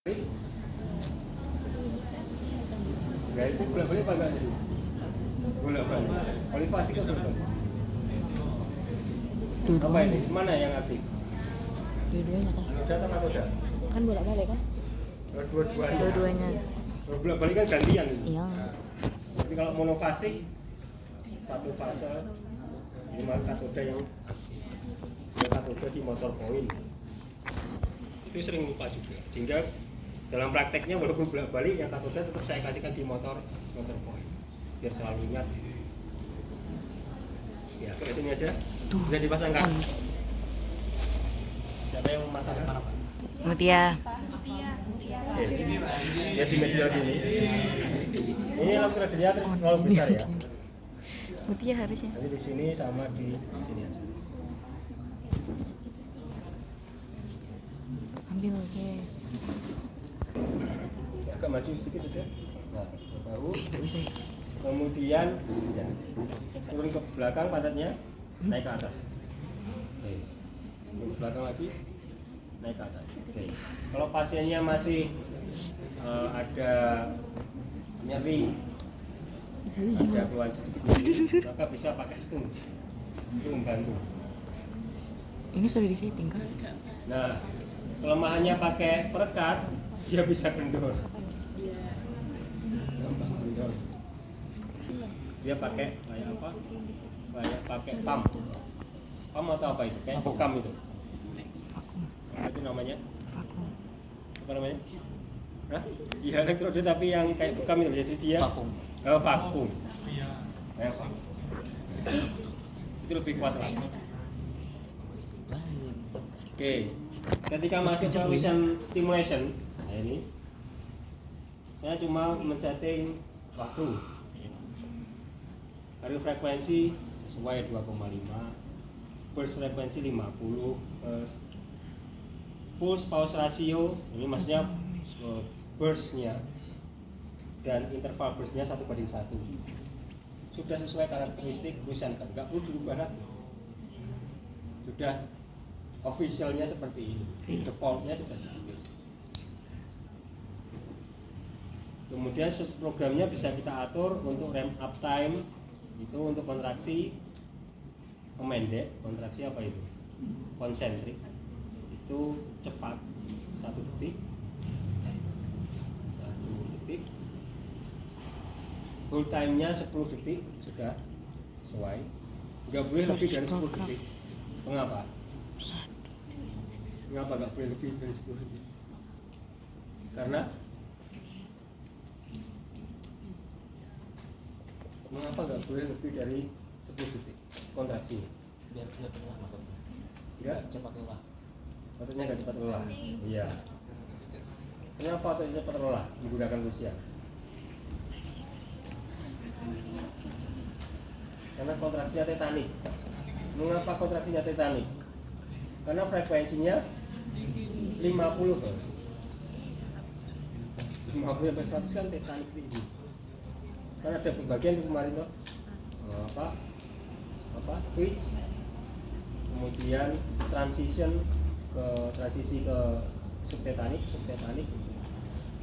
Ya itu boleh-boleh apa enggak itu? Boleh-boleh. Kualifikasi kan boleh. Apa ini? Mana yang aktif? Dua-duanya kan? Datang atau tidak? Kan bolak-balik kan? Dua-duanya. Dua-duanya. Kalau bolak-balik kan gantian. Iya. Jadi kalau monofasik satu fase lima katoda yang katoda di motor koin itu sering lupa juga, sehingga dalam prakteknya walaupun bolak-balik yang katoda tetap saya kasihkan di motor koin biar selalu ingat. Ya, ke sini aja. Tuh. Bisa dipasangkan. Siapa yang memasang mana Pak? Mutia. Ya di media sini. Ini lampu radiator terlalu besar ya. Mutia harusnya. Nanti di sini sama di sini aja. Ambil oke. Agak maju sedikit aja. Nah, bahu. Tidak bisa ya. Kemudian ya, turun ke belakang pantatnya, naik ke atas. Oke. Turun ke belakang lagi, naik ke atas. Oke. Kalau pasiennya masih ada nyeri, ada keluhan sedikit nyeri, maka bisa pakai stung untuk membantu. Ini sudah disetting kan? Nah, kelemahannya pakai perekat, dia bisa kendor. Gampang kendor. Dia pakai kayak apa? Kayak pakai pam atau apa itu? Kayak bekam itu. Apa itu namanya? Apa namanya? Hah? Iya elektroda tapi yang kayak bekam itu, jadi dia vakum. Kayak vakum. Itu lebih kuat lagi. Oke, ketika masuk ke vision stimulation, nah ini saya cuma men-setting waktu. Hari frekuensi sesuai 2,5, burst frekuensi 50 Hz, pulse pause ratio ini maksudnya burstnya dan interval burstnya 1:1. Sudah sesuai karakteristik Rusian kan, nggak perlu dirubah lagi. Sudah officialnya seperti ini, defaultnya sudah seperti ini. Kemudian programnya bisa kita atur untuk ramp up time. Itu untuk kontraksi memendek, kontraksi apa itu? Konsentrik. Itu cepat 1 detik. 1 detik. Hold time-nya 10 detik sudah sesuai. Enggak boleh lebih dari 10 detik. Mengapa? Mengapa enggak boleh lebih dari 10 detik? Karena mengapa nggak boleh lebih dari 10 detik kontraksi? Biar tidak lelah matanya. Enggak Cepat lelah. Ototnya nggak cepat lelah. Iya. Kenapa ototnya cepat lelah menggunakan Rusia? Karena kontraksinya tetanik. Mengapa kontraksinya tetanik? Karena frekuensinya 50 Hz. 50 sampai 100 kan tetanik tinggi. Karena ada pembagian itu kemarin tuh twitch, kemudian transisi ke subtetanik.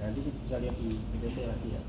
Nanti bisa lihat di PPT lagi ya.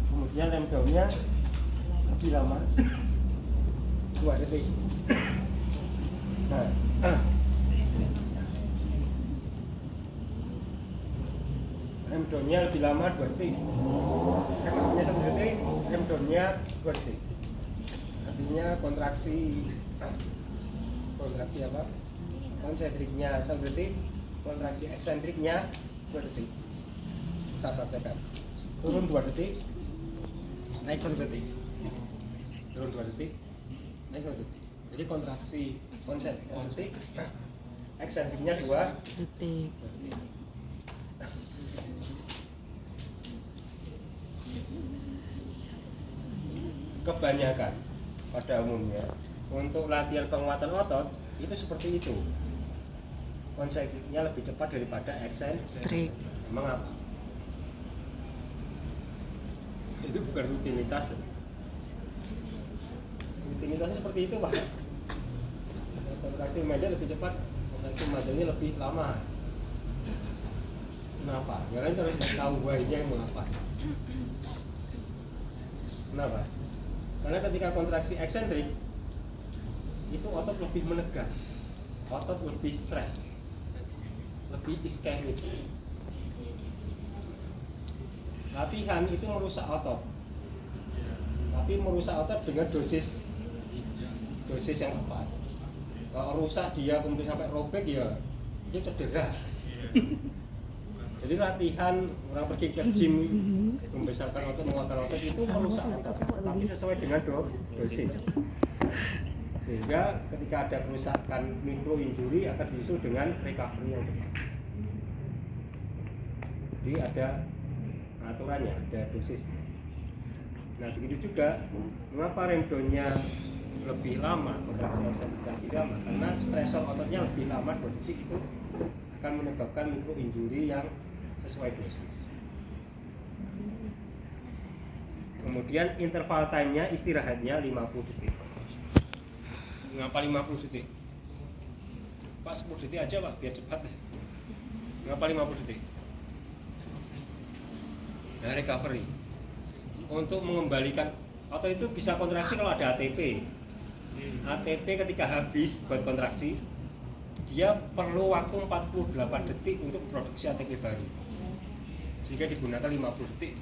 Kemudian rem down-nya lebih lama, 2 detik. Nah, rem down-nya lebih lama 2 detik. Rem up-nya 1 detik, rem down-nya 2 detik. Artinya kontraksi apa? Konsentriknya 1 detik, kontraksi eksentriknya 2 detik. Kita praktekkan. Turun 2 detik, naik 1 detik. Turun 2 detik, naik 1 detik. Jadi kontraksi konsentrik 1 detik, eksentriknya 2 Detik. Kebanyakan pada umumnya untuk latihan penguatan otot itu seperti itu, konsentriknya lebih cepat daripada eksentrik. Mengapa? Itu bukan rutinitas. Rutinitasnya seperti itu Pak. Kontraksi media lebih cepat kontraksi materi lebih lama. Kenapa? Ya kan harus tahu why-nya mengapa. Kenapa? Karena ketika kontraksi eksentrik itu otot lebih menegang, otot lebih stres, lebih iskemik. Latihan itu merusak otot, tapi merusak otot dengan dosis yang tepat. Kalau rusak dia kemudian sampai robek ya itu cedera. Jadi latihan orang pergi ke gym membesarkan otot, menguatkan otot itu merusak otot, tapi sesuai dengan dosis. Sehingga ketika ada kerusakan mikro injury akan disusul dengan recovery yang cepat. Jadi ada aturannya, ada dosis. Nah begitu juga mengapa remdonya lebih lama, kontraksi eksentrik lebih lama, karena stresor ototnya lebih lama 2 detik itu akan menyebabkan mikro injury yang sesuai dosis. Kemudian interval time-nya, istirahatnya 50 detik. Ngapa 50 detik? Pak 10 detik aja Pak, biar cepat. Ngapa 50 detik? Nah, recovery. Untuk mengembalikan, atau itu bisa kontraksi kalau ada ATP. ATP ketika habis buat kontraksi, dia perlu waktu 48 detik untuk produksi ATP baru. Sehingga digunakan 50 detik.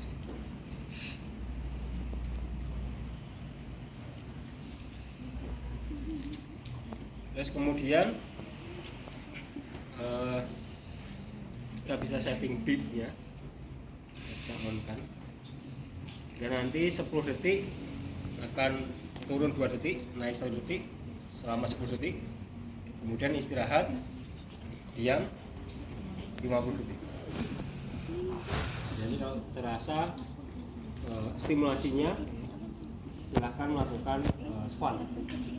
Terus kemudian kita bisa setting beep-nya, bisa on kan. Dan nanti 10 detik akan turun 2 detik, naik 1 detik selama 10 detik. Kemudian istirahat, diam 50 detik. Jadi kalau terasa stimulasinya, silahkan melakukan squat.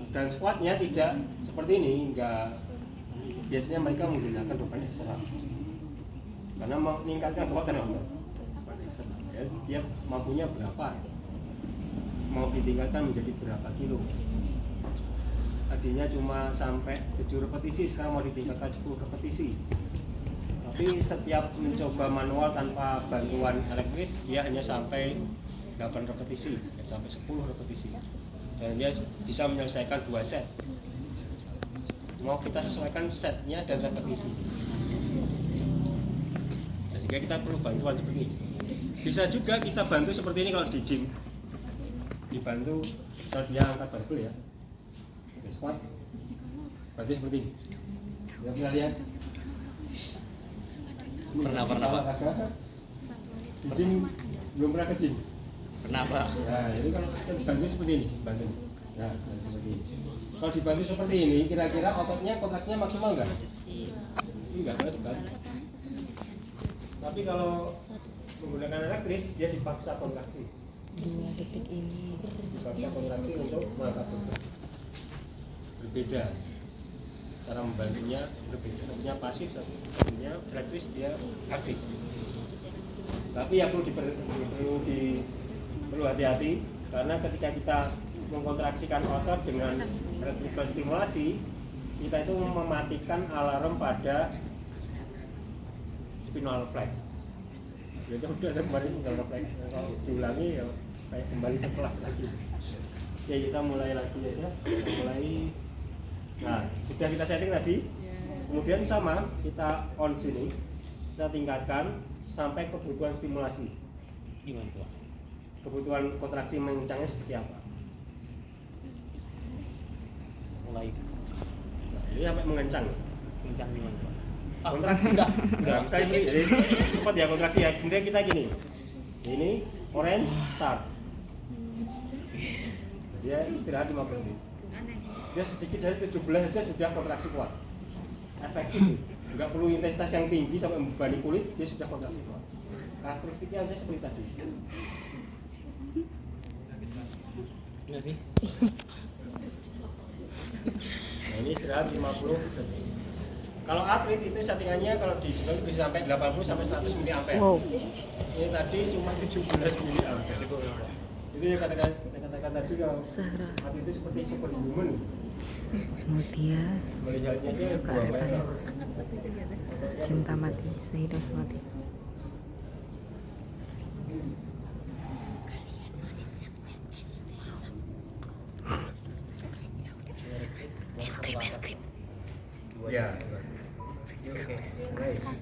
Dan squatnya tidak seperti ini, enggak. Biasanya mereka menggunakan beban eksternal karena meningkatkan beban eksternal. Ya, dia mampunya berapa? Mau ditingkatkan menjadi berapa kilo? Tadinya cuma sampai 7 repetisi, sekarang mau ditingkatkan 10 repetisi. Tapi setiap mencoba manual tanpa bantuan elektris, dia hanya sampai 8 repetisi, sampai 10 repetisi. Dan dia bisa menyelesaikan 2 set. Mau kita sesuaikan setnya dan repetisi. Jadi kita perlu bantuan seperti ini. Bisa juga kita bantu seperti ini kalau di gym. Dibantu kalau dia angkat barbel ya. Squat. Berarti seperti ini. Ya kita lihat. Pernah Pak. Di gym belum pernah ke gym. Pernah Pak. Nah, ini kalau kita dibantu seperti ini, bantu. Nah, seperti ini. Kalau dibantu seperti ini, kira-kira ototnya kontraksinya maksimal enggak? Enggak, cepat. Tapi kalau menggunakan elektris, dia dipaksa kontraksi. 2 detik ini. Dipaksa kontraksi untuk mengangkat beban. Berbeda. Cara membantunya berbeda. Satunya pasif, satunya elektris, dia aktif. Tapi ya perlu hati-hati karena ketika kita mengkontraksikan otot dengan electrical stimulasi, kita itu mematikan alarm pada spinal flex. Jadi udah ada kemarin spinal flex. Kalau diulangi ya kayak kembali ke kelas lagi. Oke, kita mulai lagi aja. Nah, sudah kita setting tadi. Kemudian sama kita on sini, kita tingkatkan sampai kebutuhan stimulasi. Gimana tuh? Kebutuhan kontraksi mengencangnya seperti apa? Mulai Ini sampai mengencang. kencang gimana Pak? Kontraksi enggak bisa ini. Jadi cepat ya kontraksi ya. Kemudian kita gini. Ini orange start. Dia istirahat 5 menit. Dia sedikit dari 17 saja sudah kontraksi kuat. Efektif. Enggak perlu intensitas yang tinggi sampai membebani kulit, dia sudah kontraksi kuat. Karakteristiknya aja seperti tadi. Nanti. Nah, ini istirahat 50 detik. Kalau atlet itu settingannya kalau di Google bisa sampai 80 sampai 100 mA. Wow. Ini tadi cuma 17 mA. Itu yang katakan tadi kalau Zahra. atlet itu seperti superhuman. Mutia Melihatnya sih suka dua Repan. meter. Cinta mati, Saidos mati. Ya.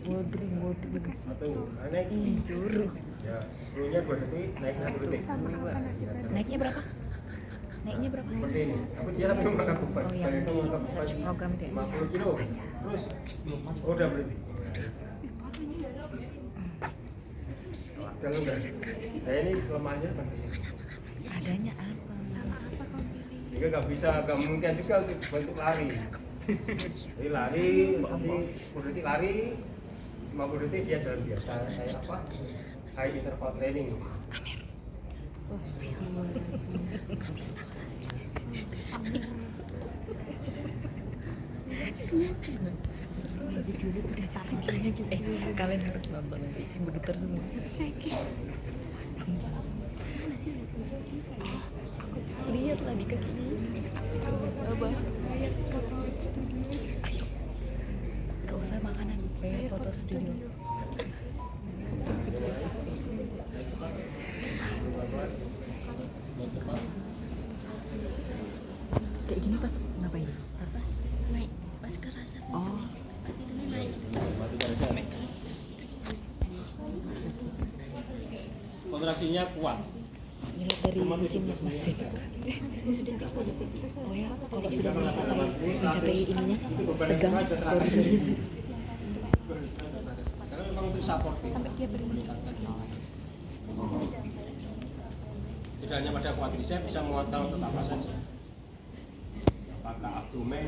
Waduh. Naik. Juru. Ya, turunnya 2 detik, naik 1 detik. Naiknya berapa? Naiknya berapa? Seperti ini. Aku dia tapi mengangkat beban. Oh, yang Itu mengangkat di beban program itu ya? 50 kilo. Terus oh, udah berhenti. Jangan udah. Nah ini kelemahannya apa? Adanya apa? Jika nggak bisa, nggak mungkin juga untuk lari. Jadi lari, nanti 10 detik lari, 50 detik dia jalan biasa. Kayak apa? High interval training. Kalian harus nonton nanti bergetar semua. Lihatlah di kakinya. Apa? Ayo. Gak usah makanan, pengen foto studio. Kayak gini pas ngapain? Pas naik, pas kerasa Oh. pas itu naik gitu. Kontraksinya kuat. Lihat dari mesin mesin. Oh ya, kalau sudah mencapai ininya tegang baru suruh. Karena memang untuk supporting. Sampai dia berhenti. Tidak hanya pada quadriceps, bisa menguatkan untuk apa saja. Apakah abdomen,